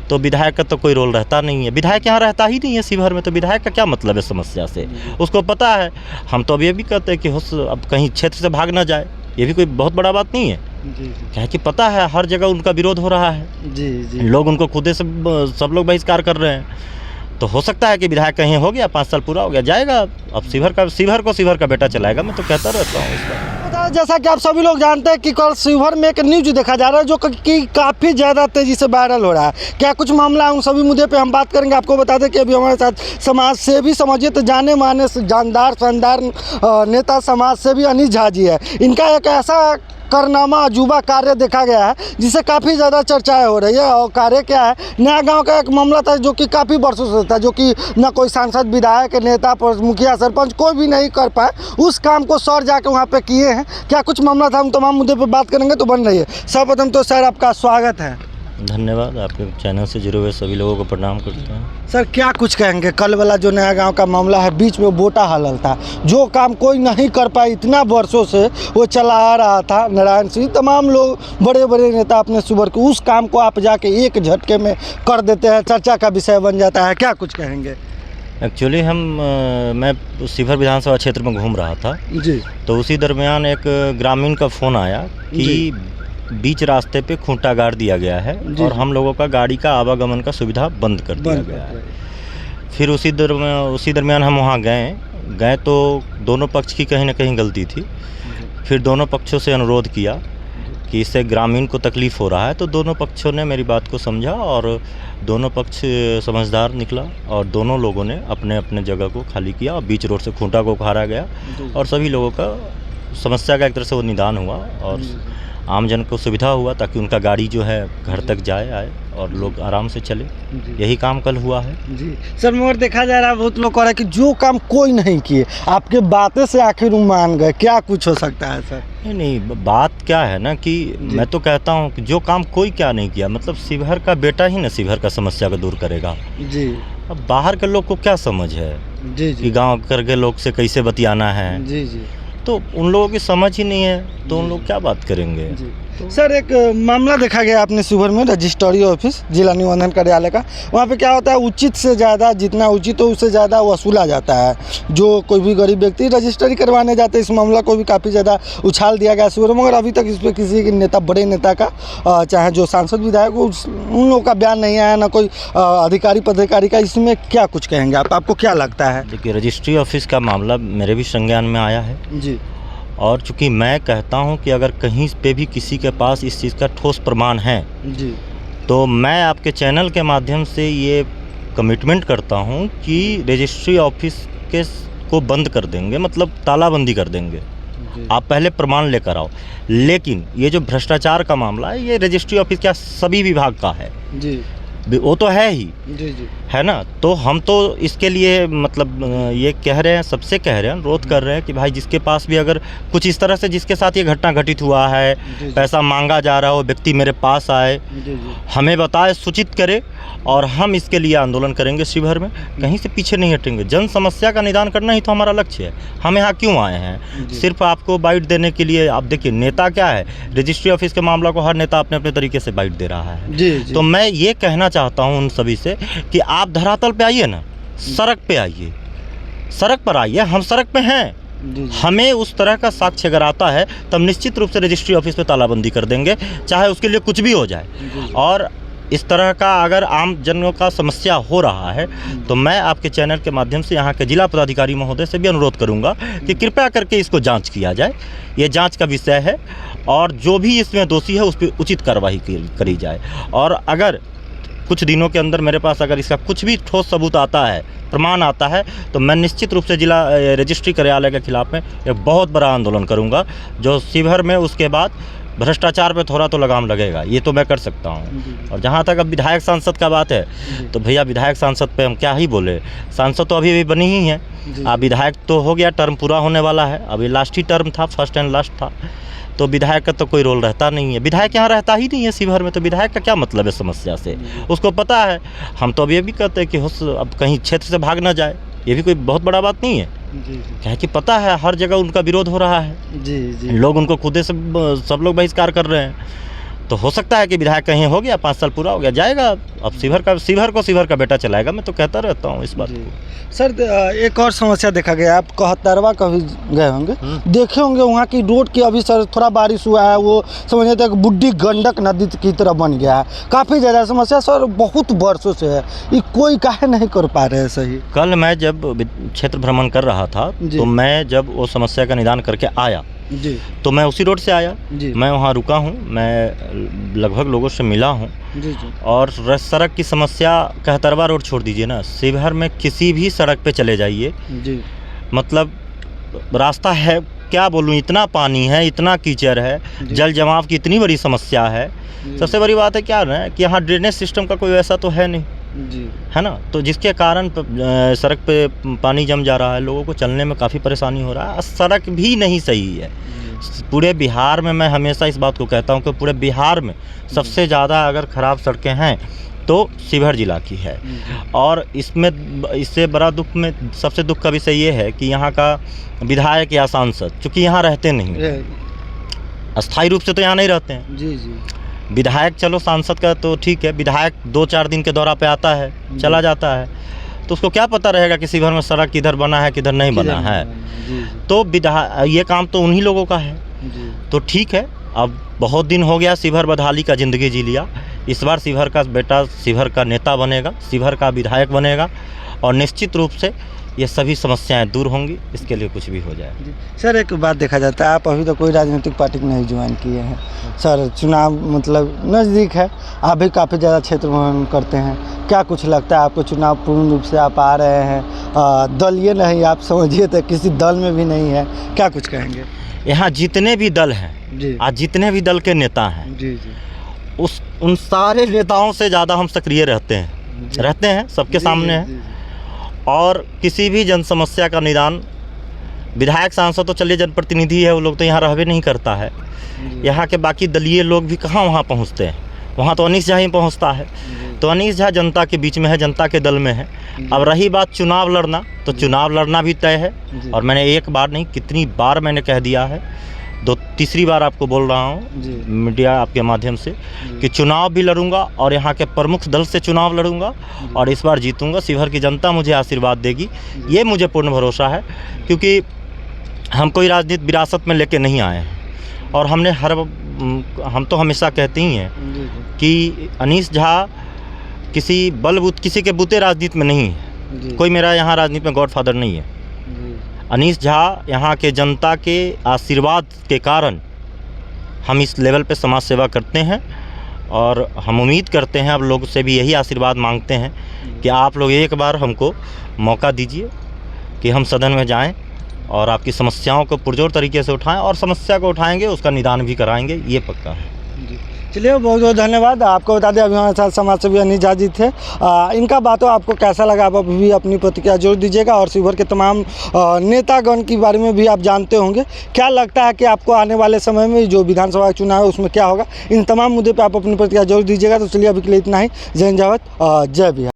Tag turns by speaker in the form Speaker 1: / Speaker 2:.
Speaker 1: तो विधायक का तो कोई रोल रहता नहीं है। विधायक यहाँ रहता ही नहीं है शिवहर में, तो विधायक का क्या मतलब है समस्या से, उसको पता है। हम तो अब ये भी कहते हैं कि अब कहीं क्षेत्र से भाग ना जाए, ये भी कोई बहुत बड़ा बात नहीं है। क्या है कि पता है हर जगह उनका विरोध हो रहा है।
Speaker 2: जी
Speaker 1: लोग उनको खुदे से सब लोग बहिष्कार कर रहे हैं। तो हो सकता है कि विधायक कहीं हो गया, 5 साल पूरा हो गया, जाएगा। अब शिवहर का बेटा चलाएगा। मैं तो कहता रहता हूँ इसका।
Speaker 2: जैसा कि आप सभी लोग जानते हैं कि कल शिवहर में एक न्यूज देखा जा रहा है जो कि काफ़ी ज़्यादा तेज़ी से वायरल हो रहा है। क्या कुछ मामला है, उन सभी मुद्दे पे हम बात करेंगे। आपको बता दें कि अभी हमारे साथ समाज सेवी समझिए तो जाने माने जानदार शानदार नेता समाज सेवी अनिल झा जी है। इनका एक ऐसा करनामा अजूबा कार्य देखा गया है जिससे काफ़ी ज़्यादा चर्चाएं हो रही है। और कार्य क्या है, नया गांव का एक मामला था जो कि काफ़ी वर्षों से था, जो कि न कोई सांसद, विधायक, नेता, मुखिया, सरपंच कोई भी नहीं कर पाए। उस काम को सर जाके वहां पे किए हैं। क्या कुछ मामला था, हम तमाम मुद्दे पर बात करेंगे, तो बन रही है। सर्वप्रथम तो सर आपका स्वागत है।
Speaker 1: धन्यवाद। आपके चैनल से जुड़े हुए सभी लोगों को प्रणाम करते हैं।
Speaker 2: सर क्या कुछ कहेंगे, कल वाला जो नया गांव का मामला है, बीच में वोटा हलल था, जो काम कोई नहीं कर पाए, इतना वर्षों से वो चला आ रहा था, नारायण सिंह, तमाम लोग, बड़े बड़े नेता अपने शिवहर के, उस काम को आप जाके एक झटके में कर देते हैं, चर्चा का विषय बन जाता है। क्या कुछ कहेंगे?
Speaker 1: एक्चुअली मैं शिवहर विधानसभा क्षेत्र में घूम रहा था
Speaker 2: जी।
Speaker 1: तो उसी दरमियान एक ग्रामीण का फ़ोन आया कि बीच रास्ते पे खूंटा गाड़ दिया गया है और हम लोगों का गाड़ी का आवागमन का सुविधा बंद कर दिया गया है। फिर उसी दरमियान हम वहाँ गए तो दोनों पक्ष की कहीं ना कहीं गलती थी। फिर दोनों पक्षों से अनुरोध किया कि इससे ग्रामीण को तकलीफ़ हो रहा है, तो दोनों पक्षों ने मेरी बात को समझा और दोनों पक्ष समझदार निकला और दोनों लोगों ने अपने अपने जगह को खाली किया और बीच रोड से खूंटा को उखाड़ा गया और सभी लोगों का समस्या का एक तरह से वो निदान हुआ और आमजन को सुविधा हुआ ताकि उनका गाड़ी जो है घर तक आए और लोग आराम से चले। यही काम कल हुआ है।
Speaker 2: जी सर, मगर देखा जा रहा है बहुत लोग कह रहा है कि जो काम कोई नहीं किए, आपके बातें से आखिर वो मान गए। क्या कुछ हो सकता है सर?
Speaker 1: नहीं, बात क्या है ना कि मैं तो कहता हूँ कि जो काम कोई क्या नहीं किया, मतलब शिवहर का बेटा ही ना शिवहर का समस्या को दूर करेगा।
Speaker 2: जी।
Speaker 1: अब बाहर के लोग को क्या समझ है
Speaker 2: जी
Speaker 1: कि गाँव कर के लोग से कैसे बतियाना है।
Speaker 2: जी।
Speaker 1: तो उन लोगों की समझ ही नहीं है, तो उन लोग क्या बात करेंगे।
Speaker 2: सर एक मामला देखा गया आपने शिवहर में, रजिस्ट्री ऑफिस जिला निबंधन कार्यालय का, वहाँ पे क्या होता है, उचित से ज़्यादा, जितना उचित हो उससे ज़्यादा वसूला जाता है। जो कोई भी गरीब व्यक्ति रजिस्ट्री करवाने जाते हैं, इस मामला को भी काफ़ी ज़्यादा उछाल दिया गया शिवहर में, मगर अभी तक इस पर किसी नेता, बड़े नेता का, चाहे जो सांसद, विधायक, उन लोगों का बयान नहीं आया, ना कोई अधिकारी पदाधिकारी का। इसमें क्या कुछ कहेंगे आपको क्या लगता है?
Speaker 1: देखिए, रजिस्ट्री ऑफिस का मामला मेरे भी संज्ञान में आया है
Speaker 2: जी।
Speaker 1: और चूंकि मैं कहता हूं कि अगर कहीं पे भी किसी के पास इस चीज़ का ठोस प्रमाण है
Speaker 2: जी,
Speaker 1: तो मैं आपके चैनल के माध्यम से ये कमिटमेंट करता हूं कि रजिस्ट्री ऑफिस को बंद कर देंगे, मतलब तालाबंदी कर देंगे। आप पहले प्रमाण लेकर आओ। लेकिन ये जो भ्रष्टाचार का मामला है, ये रजिस्ट्री ऑफिस क्या सभी विभाग का है।
Speaker 2: जी,
Speaker 1: वो तो है ही।
Speaker 2: जी,
Speaker 1: है ना। तो हम तो इसके लिए मतलब ये कह रहे हैं, सबसे कह रहे हैं, अनुरोध कर रहे हैं कि भाई जिसके पास भी अगर कुछ इस तरह से जिसके साथ ये घटना घटित हुआ है, पैसा मांगा जा रहा हो, व्यक्ति मेरे पास आए, हमें बताए, सूचित करे और हम इसके लिए आंदोलन करेंगे। शिवहर में कहीं से पीछे नहीं हटेंगे। जन समस्या का निदान करना ही तो हमारा लक्ष्य है। हम यहाँ क्यों आए हैं? सिर्फ आपको बाइट देने के लिए? आप देखिए, नेता क्या है, रजिस्ट्री ऑफिस के मामला को हर नेता अपने अपने तरीके से बाइट दे रहा है। तो मैं ये कहना चाहता हूँ उन सभी से कि आप धरातल पे आइए ना, सड़क पे आइए, सड़क पर आइए। हम सड़क पे हैं। हमें उस तरह का साक्ष्य अगर आता है तब निश्चित रूप से रजिस्ट्री ऑफिस पे तालाबंदी कर देंगे, चाहे उसके लिए कुछ भी हो जाए। और इस तरह का अगर आम जनों का समस्या हो रहा है तो मैं आपके चैनल के माध्यम से यहाँ के जिला पदाधिकारी महोदय से भी अनुरोध करूँगा कि कृपया करके इसको जांच किया जाए। ये जांच का विषय है और जो भी इसमें दोषी है उस पर उचित कार्रवाई करी जाए। और अगर कुछ दिनों के अंदर मेरे पास अगर इसका कुछ भी ठोस सबूत आता है, प्रमाण आता है, तो मैं निश्चित रूप से जिला रजिस्ट्री कार्यालय के खिलाफ में एक बहुत बड़ा आंदोलन करूंगा, जो शिवहर में उसके बाद भ्रष्टाचार पे थोड़ा तो लगाम लगेगा। ये तो मैं कर सकता हूँ। और जहाँ तक अब विधायक सांसद का बात है, तो भैया विधायक सांसद पे हम क्या ही बोले, सांसद तो अभी भी बनी ही है। अब विधायक तो हो गया, टर्म पूरा होने वाला है, अभी लास्ट ही टर्म था, फर्स्ट एंड लास्ट था, तो विधायक का तो कोई रोल रहता नहीं है। विधायक यहाँ रहता ही नहीं है शिवहर में, तो विधायक का क्या मतलब है समस्या से, उसको पता है। हम तो अब ये भी कहते हैं कि अब कहीं क्षेत्र से भाग ना जाए, ये भी कोई बहुत बड़ा बात नहीं है। क्या है कि पता है हर जगह उनका विरोध हो रहा है। लोग उनको खुदे से सब लोग बहिष्कार कर रहे हैं। तो हो सकता है कि विधायक कहीं हो गया, 5 साल पूरा हो गया, जाएगा। अब सीवर का बेटा चलाएगा, मैं तो कहता रहता हूँ इस बात को।
Speaker 2: सर एक और समस्या देखा गया, आप 71वां कभी गए होंगे, देखे होंगे वहाँ की रोड की, अभी सर थोड़ा बारिश हुआ है, वो समझ लेते हैं बुढ़ी गंडक नदी की तरह बन गया है, काफ़ी ज़्यादा समस्या सर बहुत वर्षों से है, ये कोई काहे नहीं कर पा रहे हैं सही।
Speaker 1: कल मैं जब क्षेत्र भ्रमण कर रहा था तो मैं जब वो समस्या का निदान करके आया
Speaker 2: जी,
Speaker 1: तो मैं उसी रोड से आया
Speaker 2: जी,
Speaker 1: मैं वहाँ रुका हूँ, मैं लगभग लोगों से मिला हूँ।
Speaker 2: जी, जी,
Speaker 1: और सड़क की समस्या 71वां रोड छोड़ दीजिए ना, शिवहर में किसी भी सड़क पे चले जाइए,
Speaker 2: जी,
Speaker 1: मतलब रास्ता है, क्या बोलूँ, इतना पानी है, इतना कीचड़ है, जल जमाव की इतनी बड़ी समस्या है। सबसे बड़ी बात है क्या ना कि यहाँ ड्रेनेज सिस्टम का कोई ऐसा तो है नहीं,
Speaker 2: जी,
Speaker 1: है ना, तो जिसके कारण सड़क पे पानी जम जा रहा है, लोगों को चलने में काफ़ी परेशानी हो रहा है। सड़क भी नहीं सही है पूरे बिहार में। मैं हमेशा इस बात को कहता हूँ कि पूरे बिहार में सबसे ज़्यादा अगर ख़राब सड़कें हैं तो शिवहर जिला की है। और इससे बड़ा दुख में सबसे दुख का विषय ये है कि यहाँ का विधायक या सांसद, चूँकि यहाँ रहते नहीं, अस्थायी रूप से तो यहाँ नहीं रहते हैं।
Speaker 2: जी, जी,
Speaker 1: विधायक चलो, सांसद का तो ठीक है, विधायक 2-4 दिन के दौरा पे आता है, चला जाता है, तो उसको क्या पता रहेगा कि शिवहर में सड़क किधर बना है किधर नहीं बना है। तो ये काम तो उन्हीं लोगों का है। तो ठीक है, अब बहुत दिन हो गया शिवहर बदहाली का ज़िंदगी जी लिया, इस बार शिवहर का बेटा शिवहर का नेता बनेगा, शिवहर का विधायक बनेगा, और निश्चित रूप से ये सभी समस्याएं दूर होंगी, इसके लिए कुछ भी हो जाए।
Speaker 2: सर एक बात देखा जाता है, आप अभी तो कोई राजनीतिक पार्टी नहीं ज्वाइन किए हैं सर, चुनाव मतलब नज़दीक है, आप भी काफ़ी ज़्यादा क्षेत्र भ्रमण करते हैं, क्या कुछ लगता है आपको, चुनाव पूर्ण रूप से आप आ रहे हैं, दलीय नहीं, आप समझिए तो किसी दल में भी नहीं है, क्या कुछ कहेंगे?
Speaker 1: यहाँ जितने भी दल हैं, आज जितने भी दल के नेता हैं,
Speaker 2: जी, जी,
Speaker 1: उन सारे नेताओं से ज़्यादा हम सक्रिय रहते हैं, सबके सामने हैं। और किसी भी जन समस्या का निदान, विधायक सांसद तो चलिए जनप्रतिनिधि है, वो लोग तो यहाँ रहबे नहीं करता है, यहाँ के बाकी दलीय लोग भी कहाँ वहाँ पहुँचते हैं, वहाँ तो अनीश झा ही पहुँचता है। तो अनीश झा जनता के बीच में है, जनता के दल में है। अब रही बात चुनाव लड़ना, तो चुनाव लड़ना भी तय है, और मैंने एक बार नहीं कितनी बार मैंने कह दिया है, तीसरी बार आपको बोल रहा हूँ मीडिया आपके माध्यम से, कि चुनाव भी लड़ूंगा और यहाँ के प्रमुख दल से चुनाव लड़ूंगा, और इस बार जीतूंगा। शिवहर की जनता मुझे आशीर्वाद देगी, ये मुझे पूर्ण भरोसा है, क्योंकि हम कोई राजनीति विरासत में लेके नहीं आए हैं। और हम तो हमेशा कहते ही हैं कि अनीश झा किसी के बूते राजनीति में नहीं है, कोई मेरा यहाँ राजनीति में गॉडफादर नहीं है। अनीश झा यहाँ के जनता के आशीर्वाद के कारण हम इस लेवल पे समाज सेवा करते हैं, और हम उम्मीद करते हैं, अब लोगों से भी यही आशीर्वाद मांगते हैं कि आप लोग एक बार हमको मौका दीजिए कि हम सदन में जाएं और आपकी समस्याओं को पुरजोर तरीके से उठाएं, और समस्या को उठाएंगे उसका निदान भी कराएंगे, ये पक्का है।
Speaker 2: चलिए बहुत बहुत धन्यवाद। आपको बता दें अभी हमारे साथ समाज सेवी अनीश झा जी थे। इनका बातों आपको कैसा लगा, आप अभी भी अपनी प्रतिक्रिया जरूर दीजिएगा, और शिवहर के तमाम नेतागण के बारे में भी आप जानते होंगे, क्या लगता है कि आपको आने वाले समय में जो विधानसभा चुनाव है उसमें क्या होगा, इन तमाम मुद्दे पर आप अपनी प्रतिक्रिया जरूर दीजिएगा। तो चलिए अभी के लिए इतना ही। जय हिंद, जय भारत, जय बिहार।